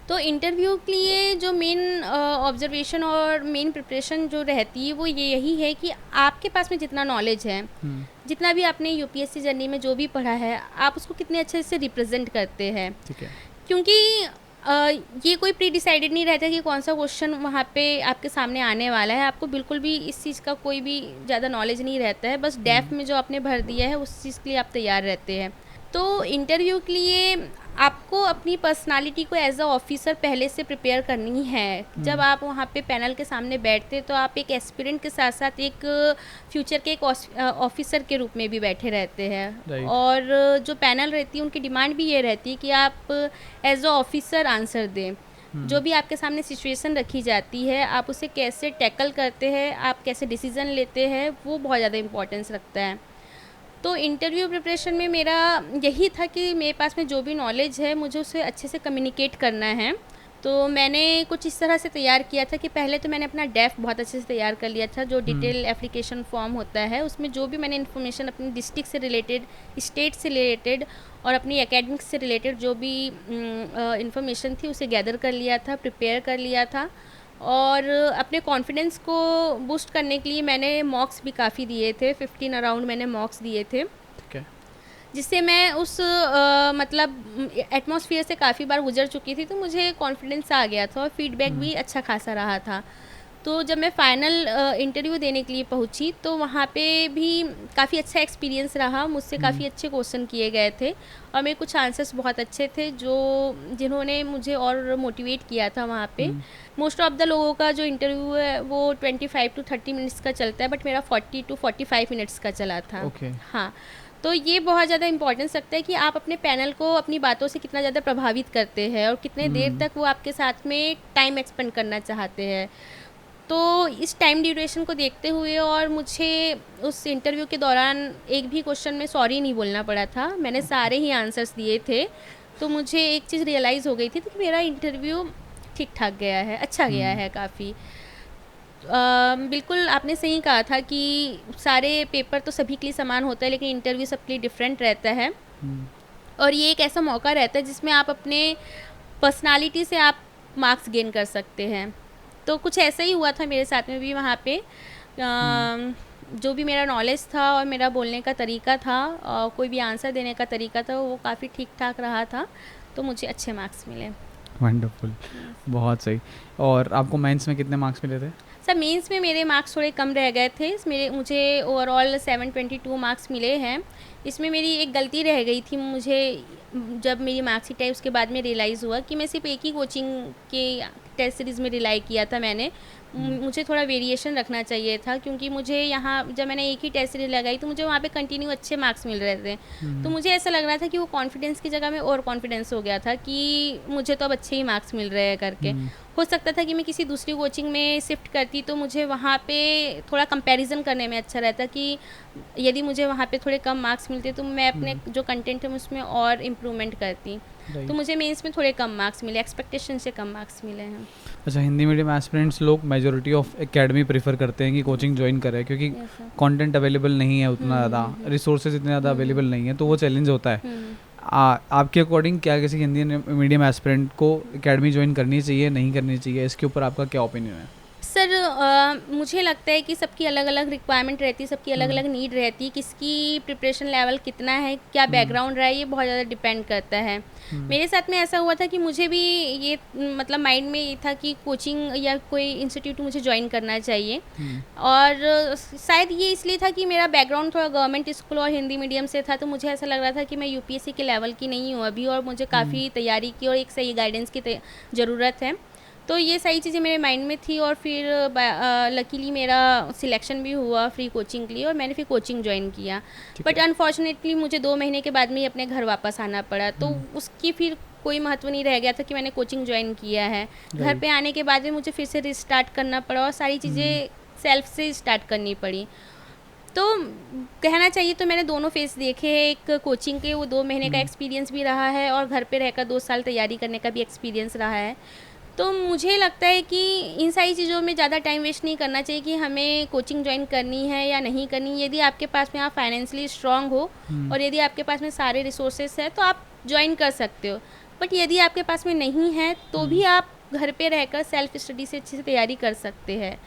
तो इंटरव्यू के लिए जो मेन ऑब्जर्वेशन और मेन प्रिपरेशन जो रहती है वो यही है कि आपके पास में जितना नॉलेज है, जितना भी आपने यूपीएससी जर्नी में जो भी पढ़ा है, आप उसको कितने अच्छे से रिप्रेजेंट करते हैं। क्योंकि ये कोई प्री डिसाइडेड नहीं रहता कि कौन सा क्वेश्चन वहाँ पे आपके सामने आने वाला है। आपको बिल्कुल भी इस चीज़ का कोई भी ज़्यादा नॉलेज नहीं रहता है, बस डेफ में जो आपने भर दिया है उस चीज़ के लिए आप तैयार रहते हैं। तो इंटरव्यू के लिए आपको अपनी पर्सनालिटी को एज अ ऑफिसर पहले से प्रिपेयर करनी है। जब आप वहाँ पे पैनल के सामने बैठते तो आप एक एस्पिरेंट के साथ साथ एक फ्यूचर के एक ऑफिसर के रूप में भी बैठे रहते हैं। और जो पैनल रहती है उनकी डिमांड भी ये रहती है कि आप एज अ ऑफिसर आंसर दें। जो भी आपके सामने सिचुएशन रखी जाती है आप उसे कैसे टैकल करते हैं, आप कैसे डिसीज़न लेते हैं, वो बहुत ज़्यादा इम्पोर्टेंस रखता है। तो इंटरव्यू प्रिपरेशन में मेरा यही था कि मेरे पास में जो भी नॉलेज है मुझे उसे अच्छे से कम्युनिकेट करना है। तो मैंने कुछ इस तरह से तैयार किया था कि पहले तो मैंने अपना डेफ बहुत अच्छे से तैयार कर लिया था, जो डिटेल एप्लीकेशन फॉर्म होता है उसमें जो भी मैंने इन्फॉर्मेशन अपनी डिस्ट्रिक्ट से रिलेटेड, स्टेट से रिलेटेड और अपनी एकेडमिक्स से रिलेटेड जो भी इन्फॉर्मेशन थी उसे गैदर कर लिया था, प्रिपेयर कर लिया था। और अपने कॉन्फिडेंस को बूस्ट करने के लिए मैंने मॉक्स भी काफ़ी दिए थे, 15 अराउंड मैंने मॉक्स दिए थे, जिससे मैं उस मतलब एटमॉस्फेयर से काफ़ी बार गुजर चुकी थी, तो मुझे कॉन्फिडेंस आ गया था और फीडबैक भी अच्छा खासा रहा था। तो जब मैं फ़ाइनल इंटरव्यू देने के लिए पहुंची तो वहाँ पे भी काफ़ी अच्छा एक्सपीरियंस रहा, मुझसे काफ़ी अच्छे क्वेश्चन किए गए थे और मेरे कुछ आंसर्स बहुत अच्छे थे जिन्होंने मुझे और मोटिवेट किया था वहाँ पे। मोस्ट ऑफ द लोगों का जो इंटरव्यू है वो 25 to 30 मिनट्स का चलता है, बट मेरा 40 to 45 मिनट्स का चला था। हाँ, तो ये बहुत ज़्यादा इंपॉर्टेंस रखता है कि आप अपने पैनल को अपनी बातों से कितना ज़्यादा प्रभावित करते हैं और कितने देर तक वो आपके साथ में टाइम एक्सपेंड करना चाहते हैं। तो इस टाइम ड्यूरेशन को देखते हुए और मुझे उस इंटरव्यू के दौरान एक भी क्वेश्चन में सॉरी नहीं बोलना पड़ा था, मैंने सारे ही आंसर्स दिए थे। तो मुझे एक चीज़ रियलाइज़ हो गई थी कि मेरा इंटरव्यू ठीक ठाक गया है, अच्छा गया है काफ़ी। बिल्कुल आपने सही कहा था कि सारे पेपर तो सभी के लिए समान होता है, लेकिन इंटरव्यू सबके लिए डिफरेंट रहता है। और ये एक ऐसा मौका रहता है जिसमें आप अपने पर्सनालिटी से आप मार्क्स गेन कर सकते हैं। तो कुछ ऐसा ही हुआ था मेरे साथ में भी वहाँ पे। जो भी मेरा नॉलेज था और मेरा बोलने का तरीका था, कोई भी आंसर देने का तरीका था, वो काफ़ी ठीक ठाक रहा था, तो मुझे अच्छे मार्क्स मिले। वंडरफुल, बहुत सही। और आपको मेंस में कितने मार्क्स मिले थे? सर मेंस में मेरे मार्क्स थोड़े कम रह गए थे, मुझे ओवरऑल 722 मार्क्स मिले हैं। इसमें मेरी एक गलती रह गई थी, मुझे जब मेरी मार्कशीट आई उसके बाद में रियलाइज़ हुआ कि मैं सिर्फ एक ही कोचिंग के टेस्ट सीरीज़ में रिलाई किया था मैंने। मुझे थोड़ा वेरिएशन रखना चाहिए था, क्योंकि मुझे यहाँ जब मैंने एक ही टेस्ट सीरीज लगाई तो मुझे वहाँ पे कंटिन्यू अच्छे मार्क्स मिल रहे थे। तो मुझे ऐसा लग रहा था कि वो कॉन्फिडेंस की जगह में और कॉन्फिडेंस हो गया था कि मुझे तो अब अच्छे ही मार्क्स मिल रहे हैं करके। हो सकता था कि मैं किसी दूसरी कोचिंग में शिफ्ट करती तो मुझे वहाँ पे थोड़ा कंपैरिजन करने में अच्छा रहता कि यदि मुझे वहाँ पे थोड़े कम मार्क्स मिलते तो मैं अपने जो कंटेंट है उसमें और इम्प्रूवमेंट करती। तो मुझे मेंस में थोड़े कम मार्क्स मिले, एक्सपेक्टेशन से कम मार्क्स मिले हैं। अच्छा, हिंदी मीडियम एस्पिरेंट्स लोग मेजोरिटी ऑफ एकेडमी प्रीफर करते हैं कि कोचिंग ज्वाइन करें, क्योंकि कंटेंट अवेलेबल नहीं है उतना ज़्यादा, रिसोर्सेज इतने ज़्यादा अवेलेबल नहीं है, तो वो चैलेंज होता है। आपके अकॉर्डिंग क्या किसी हिंदी मीडियम एस्पिरेंट को एकेडमी ज्वाइन करनी चाहिए, नहीं करनी चाहिए, इसके ऊपर आपका क्या ओपिनियन है? सर मुझे लगता है कि सबकी अलग अलग रिक्वायरमेंट रहती है, सबकी अलग अलग नीड रहती है, किसकी प्रिपरेशन लेवल कितना है, क्या बैकग्राउंड रहा है, ये बहुत ज़्यादा डिपेंड करता है। मेरे साथ में ऐसा हुआ था कि मुझे भी ये मतलब माइंड में ये था कि कोचिंग या कोई इंस्टीट्यूट मुझे ज्वाइन करना चाहिए। और शायद ये इसलिए था कि मेरा बैकग्राउंड थोड़ा गवर्नमेंट स्कूल और हिंदी मीडियम से था, तो मुझे ऐसा लग रहा था कि मैं यूपीएससी के लेवल की नहीं हूँ अभी, और मुझे काफ़ी तैयारी की और एक सही गाइडेंस की ज़रूरत है। तो ये सारी चीज़ें मेरे माइंड में थी, और फिर लकीली मेरा सिलेक्शन भी हुआ फ्री कोचिंग के लिए, और मैंने फिर कोचिंग ज्वाइन किया। बट अनफॉर्चुनेटली मुझे 2 महीने के बाद में ही अपने घर वापस आना पड़ा, तो उसकी फिर कोई महत्व नहीं रह गया था कि मैंने कोचिंग ज्वाइन किया है। घर पे आने के बाद में मुझे फिर से रिस्टार्ट करना पड़ा और सारी चीज़ें सेल्फ से स्टार्ट करनी पड़ी। तो कहना चाहिए तो मैंने दोनों फेस देखे हैं, एक कोचिंग के वो 2 महीने का एक्सपीरियंस भी रहा है, और घर पे रहकर 2 साल तैयारी करने का भी एक्सपीरियंस रहा है। तो मुझे लगता है कि इन सारी चीज़ों में ज़्यादा टाइम वेस्ट नहीं करना चाहिए कि हमें कोचिंग ज्वाइन करनी है या नहीं करनी। यदि आपके पास में आप फाइनेंशियली स्ट्रांग हो और यदि आपके पास में सारे रिसोर्सेस है तो आप ज्वाइन कर सकते हो। बट यदि आपके पास में नहीं है तो भी आप घर पे रहकर सेल्फ स्टडी से अच्छे से तैयारी कर सकते हैं।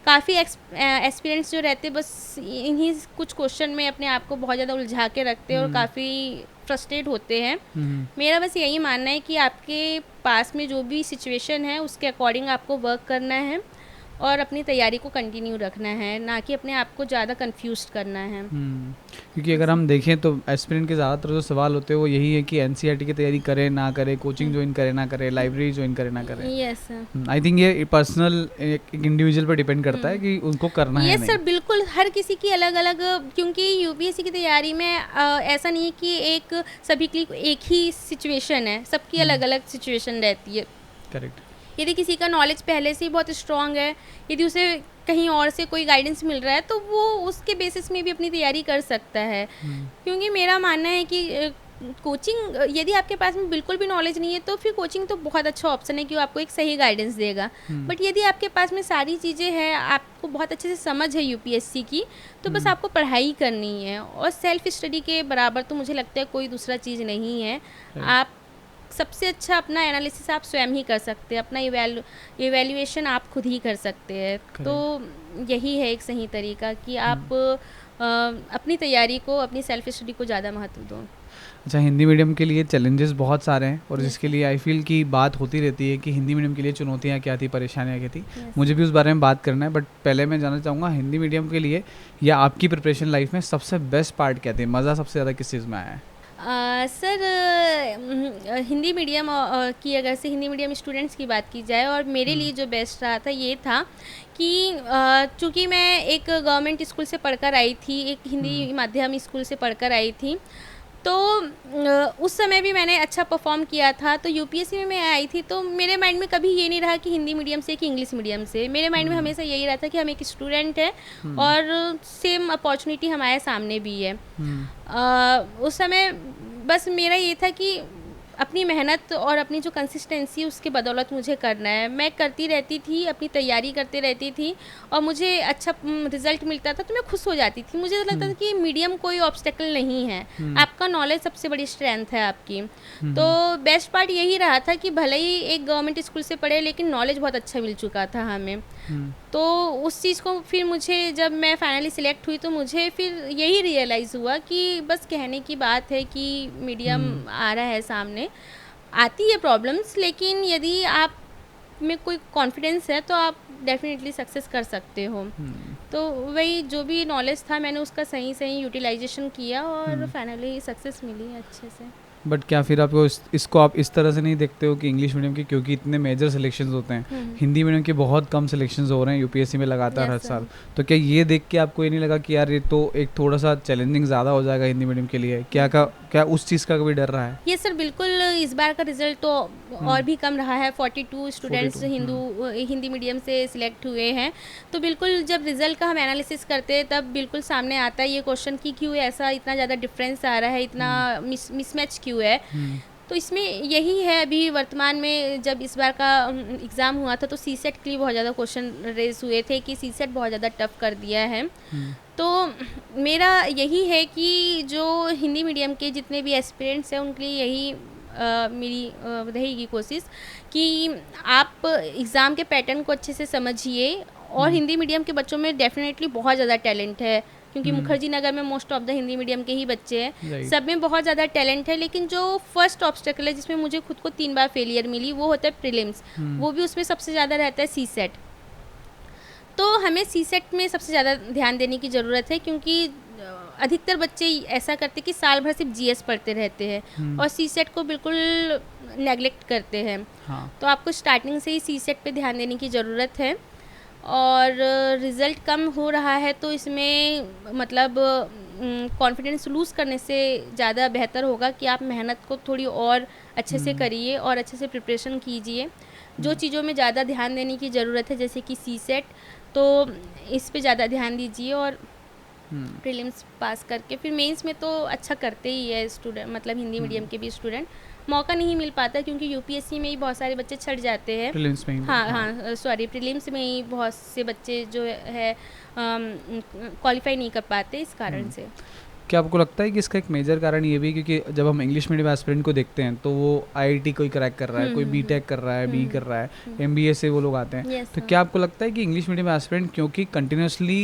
काफ़ी एक्सपीरियंस जो रहते बस इन्हीं कुछ क्वेश्चन में अपने आप को बहुत ज़्यादा उलझा के रखते हैं और काफ़ी फ्रस्ट्रेट होते हैं। मेरा बस यही मानना है कि आपके पास में जो भी सिचुएशन है उसके अकॉर्डिंग आपको वर्क करना है और अपनी तैयारी को कंटिन्यू रखना है, ना कि अपने आप को ज़्यादा कंफ्यूज करना है। क्योंकि अगर हम देखें तो एस्पिरेंट के ज़्यादातर जो सवाल होते हैं वो यही है कि एनसीईआरटी की तैयारी करें ना करें, कोचिंग ज्वाइन करें ना करें, लाइब्रेरी ज्वाइन करें ना करें। यस सर, आई थिंक ये पर्सनल एक इंडिविजुअल पर डिपेंड करता है कि उनको करना है। यस सर, बिल्कुल हर किसी की अलग अलग, क्योंकि यूपीएससी की तैयारी में ऐसा नहीं है कि एक सभी के लिए एक ही सिचुएशन है, सबकी अलग अलग सिचुएशन रहती है। करेक्ट। यदि किसी का नॉलेज पहले से ही बहुत स्ट्रॉन्ग है, यदि उसे कहीं और से कोई गाइडेंस मिल रहा है तो वो उसके बेसिस में भी अपनी तैयारी कर सकता है। क्योंकि मेरा मानना है कि कोचिंग, यदि आपके पास में बिल्कुल भी नॉलेज नहीं है तो फिर कोचिंग तो बहुत अच्छा ऑप्शन है कि वो आपको एक सही गाइडेंस देगा। बट यदि आपके पास में सारी चीज़ें हैं, आपको बहुत अच्छे से समझ है यूपीएससी की, तो बस आपको पढ़ाई करनी है। और सेल्फ स्टडी के बराबर तो मुझे लगता है कोई दूसरा चीज़ नहीं है। आप सबसे अच्छा अपना एनालिसिस आप स्वयं ही कर सकते हैं, अपना इवैल्यूएशन आप खुद ही कर सकते हैं। तो यही है एक सही तरीका कि आप अपनी तैयारी को, अपनी सेल्फ स्टडी को ज़्यादा महत्व दो। अच्छा, हिंदी मीडियम के लिए चैलेंजेस बहुत सारे हैं और जिसके लिए आई फील की बात होती रहती है कि हिंदी मीडियम के लिए चुनौतियाँ क्या थी, परेशानियाँ क्या थी। मुझे भी उस बारे में बात करना है, बट पहले मैं जानना चाहूँगा हिंदी मीडियम के लिए या आपकी प्रिपरेशन लाइफ में सबसे बेस्ट पार्ट क्या थी, मज़ा सबसे ज़्यादा किस चीज़ में आया है? सर हिंदी मीडियम की, अगर से हिंदी मीडियम स्टूडेंट्स की बात की जाए, और मेरे लिए जो बेस्ट रहा था ये था कि चूँकि मैं एक गवर्नमेंट स्कूल से पढ़कर आई थी, एक हिंदी माध्यम स्कूल से पढ़कर आई थी, तो उस समय भी मैंने अच्छा परफॉर्म किया था, तो यूपीएससी में मैं आई थी, तो मेरे माइंड में कभी ये नहीं रहा कि हिंदी मीडियम से कि इंग्लिश मीडियम से। मेरे माइंड में हमेशा यही रहा था कि हम एक स्टूडेंट हैं और सेम अपॉर्चुनिटी हमारे सामने भी है। उस समय बस मेरा ये था कि अपनी मेहनत और अपनी जो कंसिस्टेंसी उसके बदौलत मुझे करना है। मैं करती रहती थी, अपनी तैयारी करते रहती थी और मुझे अच्छा रिजल्ट मिलता था तो मैं खुश हो जाती थी। मुझे लगता था कि मीडियम कोई ऑब्स्टेकल नहीं है, आपका नॉलेज सबसे बड़ी स्ट्रेंथ है आपकी। तो बेस्ट पार्ट यही रहा था कि भले ही एक गवर्नमेंट स्कूल से पढ़े लेकिन नॉलेज बहुत अच्छा मिल चुका था हमें। तो उस चीज़ को फिर मुझे जब मैं फाइनली सिलेक्ट हुई तो मुझे फिर यही रियलाइज़ हुआ कि बस कहने की बात है कि मीडियम आ रहा है सामने, आती है प्रॉब्लम्स, लेकिन यदि आप में कोई कॉन्फिडेंस है तो आप डेफिनेटली सक्सेस कर सकते हो। तो वही जो भी नॉलेज था मैंने उसका सही सही यूटिलाइजेशन किया और फाइनली सक्सेस मिली अच्छे से। बट क्या फिर आपको इसको आप इस तरह से नहीं देखते हो कि इंग्लिश मीडियम के क्योंकि इतने मेजर सिलेक्शंस होते हैं, हिंदी मीडियम के बहुत कम सिलेक्शंस हो रहे हैं यूपीएससी में लगातार हर साल, तो क्या ये देख के आपको ये नहीं लगा कि यार ये तो एक थोड़ा सा चैलेंजिंग ज़्यादा हो जाएगा हिंदी मीडियम के लिए? क्या उस चीज़ का कभी डर रहा है? ये सर बिल्कुल, इस बार का रिजल्ट तो और भी कम रहा है। 42 स्टूडेंट्स हिंदी मीडियम से सिलेक्ट हुए हैं। तो बिल्कुल जब रिजल्ट का हम एनालिसिस करते हैं तब बिल्कुल सामने आता है ये क्वेश्चन कि क्यों ऐसा इतना ज़्यादा डिफरेंस आ रहा है, इतना मिसमैच क्यों है। तो इसमें यही है, अभी वर्तमान में जब इस बार का एग्ज़ाम हुआ था तो सीसेट के लिए बहुत ज़्यादा क्वेश्चन रेज हुए थे कि सीसेट बहुत ज़्यादा टफ कर दिया है। तो मेरा यही है कि जो हिंदी मीडियम के जितने भी एस्पिरेंट्स हैं उनके लिए यही मेरी रहेगी कोशिश कि आप एग्ज़ाम के पैटर्न को अच्छे से समझिए। और हिंदी मीडियम के बच्चों में डेफिनेटली बहुत ज़्यादा टैलेंट है, क्योंकि मुखर्जी नगर में most of the Hindi medium के ही बच्चे हैं, सब में बहुत ज़्यादा टैलेंट है। लेकिन जो फर्स्ट ऑब्स्टेकल है जिसमें मुझे खुद को 3 बार फेलियर मिली वो होता है प्रीलिम्स, वो भी उसमें सबसे ज़्यादा रहता है सीसेट। तो हमें सीसेट में सबसे ज़्यादा ध्यान देने की ज़रूरत है, क्योंकि अधिकतर बच्चे ऐसा करते कि साल भर सिर्फ जीएस पढ़ते रहते हैं और सीसेट को बिल्कुल नेगलेक्ट करते हैं। तो आपको स्टार्टिंग से ही सीसेट पे ध्यान देने की ज़रूरत है। और रिज़ल्ट कम हो रहा है तो इसमें मतलब कॉन्फिडेंस लूज़ करने से ज़्यादा बेहतर होगा कि आप मेहनत को थोड़ी और अच्छे से करिए और अच्छे से प्रिपरेशन कीजिए। जो चीज़ों में ज़्यादा ध्यान देने की ज़रूरत है जैसे कि सीसेट, तो इस पे ज़्यादा ध्यान दीजिए और प्रीलिम्स पास करके फिर मेंस में तो अच्छा करते ही है स्टूडेंट, मतलब हिंदी मीडियम के भी स्टूडेंट। मौका नहीं मिल पाता क्योंकि यूपीएससी में ही बहुत सारे बच्चे छट जाते हैं, प्रीलिम्स में ही। हाँ सॉरी, प्रीलिम्स में ही बहुत से बच्चे जो है क्वालिफाई नहीं कर पाते इस कारण से। क्या आपको लगता है कि इसका एक मेजर कारण ये भी क्योंकि जब हम इंग्लिश मीडियम एस्पिरेंट को देखते हैं तो वो आईआईटी कोई क्रैक कर रहा है, कोई बीटेक कर रहा है, बी कर रहा है, एमबीए से वो लोग आते हैं, तो क्या आपको लगता है कि इंग्लिश मीडियम एस्पिरेंट क्योंकि कंटिन्यूसली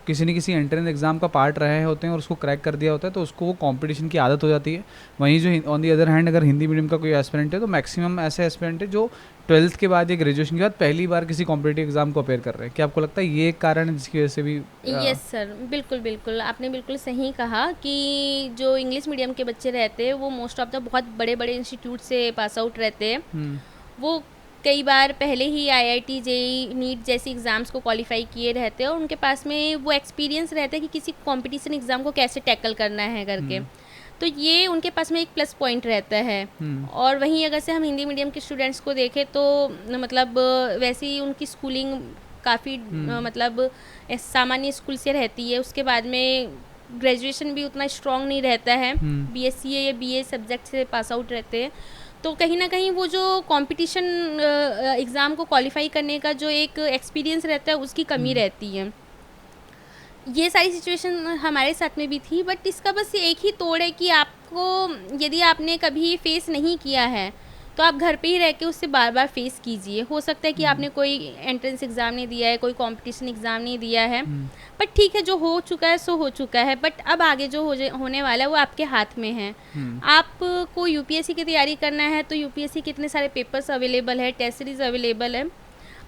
किसी न किसी एंट्रेंस एग्जाम का पार्ट रहे होते हैं और उसको क्रैक कर दिया होता है तो उसको वो कॉम्पिटिशन की आदत हो जाती है? वहीं जो ऑन दी अदर हैंड अगर हिंदी मीडियम का कोई एस्पिरेंट है तो मैक्सिमम ऐसे एस्पिरेंट है जो 12th के बाद या ग्रेजुएशन के बाद पहली बार किसी कॉम्पिटिटिव एग्जाम को अपेयर कर रहे हैं। क्या आपको लगता है ये एक कारण है जिसकी वजह से भी? यस सर, बिल्कुल बिल्कुल, आपने बिल्कुल सही कहा कि जो इंग्लिश मीडियम के बच्चे रहते हैं वो मोस्ट ऑफ द बहुत बड़े बड़े इंस्टीट्यूट से पास आउट रहते हैं। वो कई बार पहले ही आईआईटी, जेईई, नीट जैसी एग्ज़ाम्स को क्वालिफाई किए रहते हैं और उनके पास में वो एक्सपीरियंस रहता है कि किसी कॉम्पिटिशन एग्ज़ाम को कैसे टैकल करना है करके। तो ये उनके पास में एक प्लस पॉइंट रहता है। और वहीं अगर से हम हिंदी मीडियम के स्टूडेंट्स को देखें तो मतलब वैसे ही उनकी स्कूलिंग काफ़ी मतलब सामान्य स्कूल से रहती है। उसके बाद में ग्रेजुएशन भी उतना स्ट्रॉन्ग नहीं रहता है, बीएससी या बीए सब्जेक्ट से पास आउट रहते हैं। तो कहीं ना कहीं वो जो कंपटीशन एग्ज़ाम को क्वालिफाई करने का जो एक एक्सपीरियंस रहता है उसकी कमी रहती है। ये सारी सिचुएशन हमारे साथ में भी थी, बट इसका बस एक ही तोड़ है कि आपको यदि आपने कभी फेस नहीं किया है तो आप घर पे ही रह के उससे बार बार फेस कीजिए। हो सकता है कि आपने कोई एंट्रेंस एग्ज़ाम नहीं दिया है, कोई कंपटीशन एग्ज़ाम नहीं दिया है, बट ठीक है, जो हो चुका है सो हो चुका है। बट अब आगे जो होने वाला है वो आपके हाथ में है। आपको यूपीएससी की तैयारी करना है तो यूपीएससी के इतने सारे पेपर्स अवेलेबल है, टेस्ट सीरीज अवेलेबल है,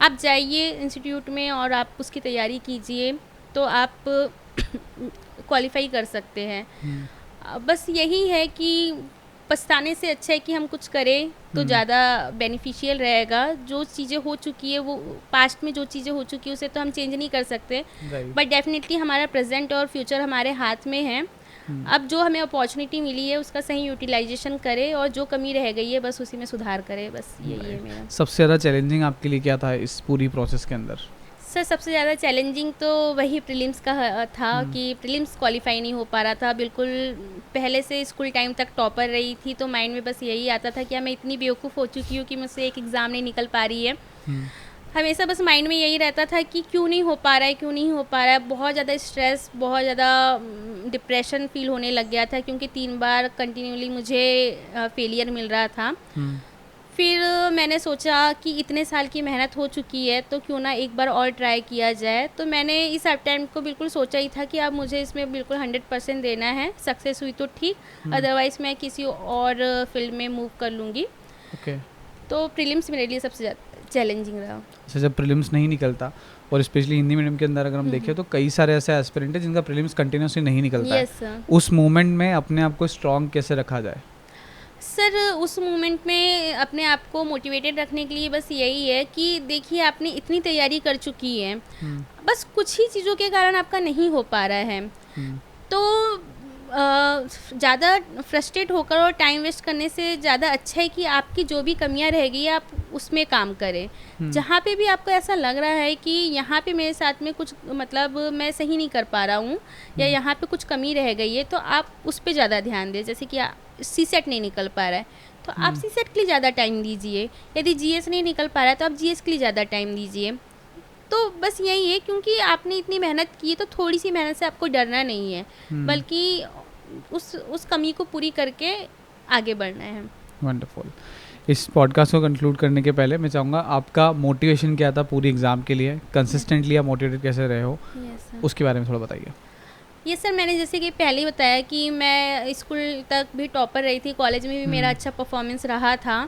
आप जाइए इंस्टीट्यूट में और आप उसकी तैयारी कीजिए तो आप क्वालिफाई कर सकते हैं। बस यही है कि पछताने से अच्छा है कि हम कुछ करें तो ज़्यादा बेनिफिशियल रहेगा। जो चीज़ें हो चुकी है वो पास्ट में जो चीज़ें हो चुकी है उसे तो हम चेंज नहीं कर सकते, बट डेफिनेटली हमारा प्रेजेंट और फ्यूचर हमारे हाथ में है। अब जो हमें अपॉर्चुनिटी मिली है उसका सही यूटिलाइजेशन करें और जो कमी रह गई है बस उसी में सुधार करें, बस यही है मेरा। सबसे ज़्यादा चैलेंजिंग आपके लिए क्या था इस पूरी प्रोसेस के अंदर? सर सबसे ज़्यादा चैलेंजिंग तो वही प्रीलिम्स का था कि प्रीलिम्स क्वालिफाई नहीं हो पा रहा था बिल्कुल। पहले से स्कूल टाइम तक टॉपर रही थी तो माइंड में बस यही आता था कि मैं इतनी बेवकूफ़ हो चुकी हूँ कि मुझसे एक एग्ज़ाम नहीं निकल पा रही है। हमेशा बस माइंड में यही रहता था कि क्यों नहीं हो पा रहा है, क्यों नहीं हो पा रहा है। बहुत ज़्यादा स्ट्रेस, बहुत ज़्यादा डिप्रेशन फील होने लग गया था क्योंकि 3 बार कंटिन्यूली मुझे फेलियर मिल रहा था। फिर मैंने सोचा कि इतने साल की मेहनत हो चुकी है तो क्यों ना एक बार और ट्राई किया जाए। तो मैंने इस अटेम्प्ट को बिल्कुल सोचा ही था कि अब मुझे इसमें बिल्कुल 100% देना है। सक्सेस हुई तो ठीक, अदरवाइज़ मैं किसी और फील्ड में मूव कर लूँगी। ओके। तो प्रीलिम्स मेरे लिए सबसे ज़्यादा चैलेंजिंग रहा। अच्छा, जब प्रीलिम्स नहीं निकलता और स्पेशली हिंदी मीडियम के अंदर अगर हम देखें तो कई सारे ऐसे एस्पिरेंट हैं जिनका प्रीलिम्स कंटिन्यूसली नहीं निकलता है। सर। उस मोमेंट में अपने आप को स्ट्रॉन्ग कैसे रखा जाए? सर उस मोमेंट में अपने आप को मोटिवेटेड रखने के लिए बस यही है कि देखिए आपने इतनी तैयारी कर चुकी है, बस कुछ ही चीज़ों के कारण आपका नहीं हो पा रहा है। तो ज़्यादा फ्रस्ट्रेट होकर और टाइम वेस्ट करने से ज़्यादा अच्छा है कि आपकी जो भी कमियां रह गई आप उसमें काम करें। जहाँ पे भी आपको ऐसा लग रहा है कि यहाँ पे मेरे साथ में कुछ मतलब मैं सही नहीं कर पा रहा हूँ या यहाँ पे कुछ कमी रह गई है तो आप उस पर ज़्यादा ध्यान दें। जैसे कि सीसेट नहीं निकल पा रहा है तो आप सीसेट के लिए ज़्यादा टाइम दीजिए। यदि जीएस नहीं निकल पा रहा है तो आप जीएस के लिए ज़्यादा टाइम दीजिए। तो बस यही है क्योंकि आपने इतनी मेहनत की है तो थोड़ी सी मेहनत से आपको डरना नहीं है, बल्कि उस कमी को पूरी करके आगे बढ़ना है। वंडरफुल। इस पॉडकास्ट को कंक्लूड करने के पहले मैं चाहूँगा आपका मोटिवेशन क्या था पूरी एग्ज़ाम के लिए? कंसिस्टेंटली आप मोटिवेटेड कैसे रहे हो, उसके बारे में थोड़ा बताइए। ये सर मैंने जैसे कि पहले ही बताया कि मैं स्कूल तक भी टॉपर रही थी, कॉलेज में भी मेरा अच्छा परफॉर्मेंस रहा था।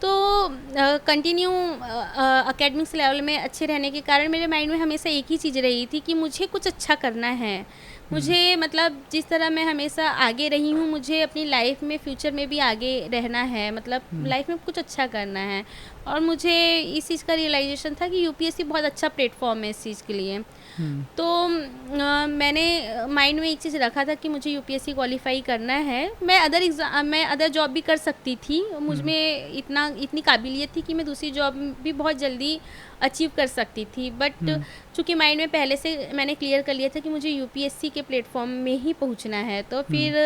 तो कंटिन्यू एकेडमिक्स लेवल में अच्छे रहने के कारण मेरे माइंड में हमेशा एक ही चीज़ रही थी कि मुझे कुछ अच्छा करना है। मुझे मतलब जिस तरह मैं हमेशा आगे रही हूँ मुझे अपनी लाइफ में फ्यूचर में भी आगे रहना है, मतलब लाइफ में कुछ अच्छा करना है। और मुझे इस चीज़ का रियलाइजेशन था कि यूपीएससी बहुत अच्छा प्लेटफॉर्म है इस चीज़ के लिए। तो मैंने माइंड में एक चीज़ रखा था कि मुझे यूपीएससी क्वालिफाई करना है। मैं अदर जॉब भी कर सकती थी, मुझ में इतनी काबिलियत थी कि मैं दूसरी जॉब भी बहुत जल्दी अचीव कर सकती थी। बट चूँकि माइंड में पहले से मैंने क्लियर कर लिया था कि मुझे यूपीएससी के प्लेटफॉर्म में ही पहुंचना है, तो फिर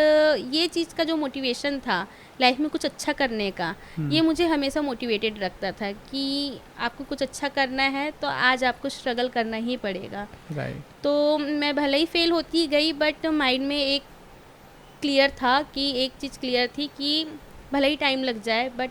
ये चीज़ का जो मोटिवेशन था लाइफ में कुछ अच्छा करने का, ये मुझे हमेशा मोटिवेटेड रखता था कि आपको कुछ अच्छा करना है तो आज आपको स्ट्रगल करना ही पड़ेगा। तो मैं भले ही फेल होती गई बट माइंड में एक क्लियर था कि एक चीज़ क्लियर थी कि भले ही टाइम लग जाए बट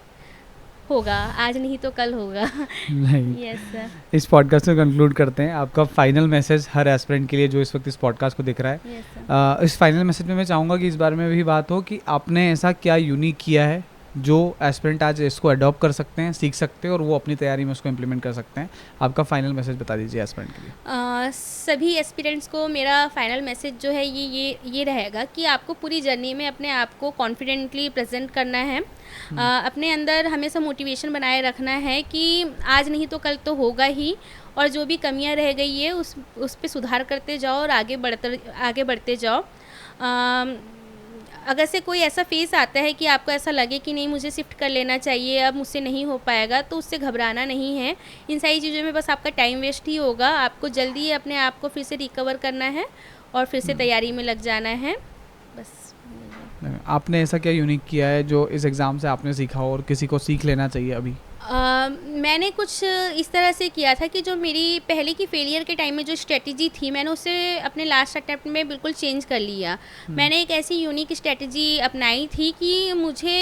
होगा, आज नहीं तो कल होगा। नहीं। Yes sir. इस पॉडकास्ट को कंक्लूड करते हैं। आपका फाइनल मैसेज हर एस्पिरेंट के लिए जो इस वक्त इस पॉडकास्ट को देख रहा है। Yes sir. इस फाइनल मैसेज में मैं चाहूँगा कि इस बारे में भी बात हो कि आपने ऐसा क्या यूनिक किया है जो एस्पिरेंट आज इसको अडॉप्ट कर सकते हैं, सीख सकते हैं और वो अपनी तैयारी में उसको इम्प्लीमेंट कर सकते हैं। आपका फाइनल मैसेज बता दीजिए एस्पिरेंट के लिए। सभी एस्पिरेंट्स को मेरा फाइनल मैसेज जो है ये रहेगा कि आपको पूरी जर्नी में अपने आप को कॉन्फिडेंटली प्रेजेंट करना है। अपने अंदर हमेशा मोटिवेशन बनाए रखना है कि आज नहीं तो कल तो होगा ही, और जो भी कमियां रह गई है उस पर सुधार करते जाओ और आगे बढ़ते जाओ। अगर से कोई ऐसा फेस आता है कि आपको ऐसा लगे कि नहीं मुझे शिफ्ट कर लेना चाहिए, अब मुझसे नहीं हो पाएगा, तो उससे घबराना नहीं है। इन सारी चीज़ों में बस आपका टाइम वेस्ट ही होगा। आपको जल्दी अपने आप को फिर से रिकवर करना है और फिर से तैयारी में लग जाना है। बस आपने ऐसा क्या यूनिक किया है जो इस एग्ज़ाम से आपने सीखा और किसी को सीख लेना चाहिए अभी? मैंने कुछ इस तरह से किया था कि जो मेरी पहले की फेलियर के टाइम में जो स्ट्रेटजी थी मैंने उसे अपने लास्ट अटेम्प्ट में बिल्कुल चेंज कर लिया। मैंने एक ऐसी यूनिक स्ट्रेटजी अपनाई थी कि मुझे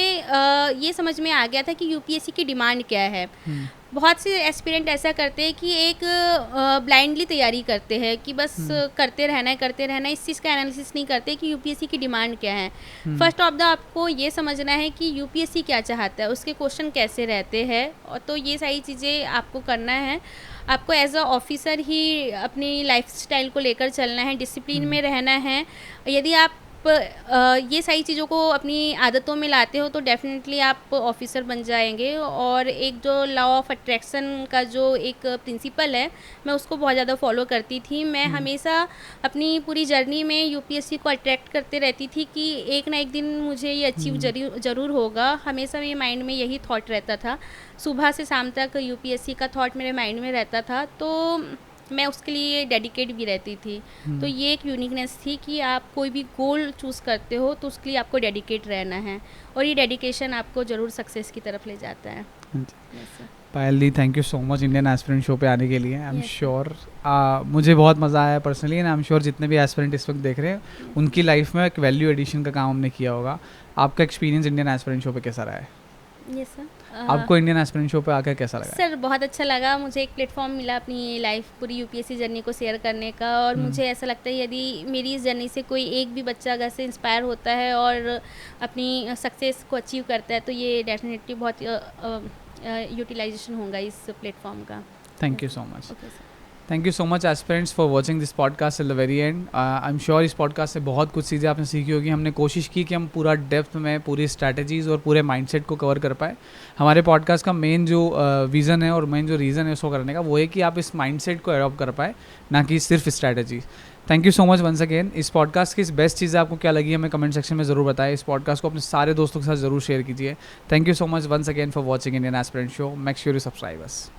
ये समझ में आ गया था कि यूपीएससी की डिमांड क्या है। बहुत से एस्पिरेंट ऐसा करते हैं कि एक ब्लाइंडली तैयारी करते हैं कि बस करते रहना है, इस चीज़ का एनालिसिस नहीं करते कि यूपीएससी की डिमांड क्या है। फर्स्ट ऑफ द आपको ये समझना है कि यूपीएससी क्या चाहता है, उसके क्वेश्चन कैसे रहते हैं, और तो ये सारी चीज़ें आपको करना है। आपको एज अ ऑफिसर ही अपनी लाइफ स्टाइल को लेकर चलना है, डिसिप्लिन में रहना है। यदि आप ये सारी चीज़ों को अपनी आदतों में लाते हो तो डेफिनेटली आप ऑफिसर बन जाएंगे। और एक जो लॉ ऑफ अट्रैक्शन का जो एक प्रिंसिपल है, मैं उसको बहुत ज़्यादा फॉलो करती थी। मैं हमेशा अपनी पूरी जर्नी में यूपीएससी को अट्रैक्ट करते रहती थी कि एक ना एक दिन मुझे ये अचीव ज़रूर होगा। हमेशा मेरे माइंड में यही थॉट रहता था, सुबह से शाम तक यूपीएससी का थॉट मेरे माइंड में रहता था, तो मैं उसके लिए डेडिकेट भी रहती थी। तो ये एक यूनिकनेस थी कि आप कोई भी गोल चूज़ करते हो तो उसके लिए आपको डेडिकेट रहना है, और ये डेडिकेशन आपको ज़रूर सक्सेस की तरफ ले जाता है। Yes, sir. Payal the, thank you so much Indian aspirant show पे आने के लिए। I am Yes, sir. Sure मुझे बहुत मज़ा आया personally, and I am sure जितने भी एस्पिरेंट इस वक्त देख रहे हैं उनकी लाइफ में एक वैल्यू एडिशन का काम हमने किया होगा। आपका एक्सपीरियंस इंडियन एस्पिरेंट शो पे कैसा रहा है? Yes, sir. आपको इंडियन एस्पिरेंट शो पे आकर कैसा लगा? सर बहुत अच्छा लगा, मुझे एक प्लेटफॉर्म मिला अपनी लाइफ पूरी यूपीएससी जर्नी को शेयर करने का। और मुझे ऐसा लगता है यदि मेरी इस जर्नी से कोई एक भी बच्चा अगर से इंस्पायर होता है और अपनी सक्सेस को अचीव करता है तो ये डेफिनेटली बहुत यूटिलाइजेशन होगा इस प्लेटफॉर्म का। Thank you so much. Okay sir. Thank you so much aspirants for watching this podcast till the very and. I am sure इस पॉडकास्ट से बहुत कुछ चीज़ें आपने सीखी होगी। हमने कोशिश की कि हम पूरा डेप्थ में पूरी स्ट्रैटेजीज़ और पूरे माइंडसेट को कवर कर पाए। हमारे पॉडकास्ट का मेन जो विज़न है और मेन जो रीज़न है उसको करने का, वो है कि आप इस माइंडसेट को अडॉप्ट कर पाए, ना कि सिर्फ strategy. Thank you so much once again. इस पॉडकास्ट की इस बेस्ट चीज़ें आपको क्या लगी हमें कमेंट सेक्शन में ज़रूर बताएं। इस पॉडकास्ट को अपने सारे दोस्तों के साथ ज़रूर शेयर कीजिए। Thank you so much once again for watching Indian aspirant show. Make sure you subscribe us.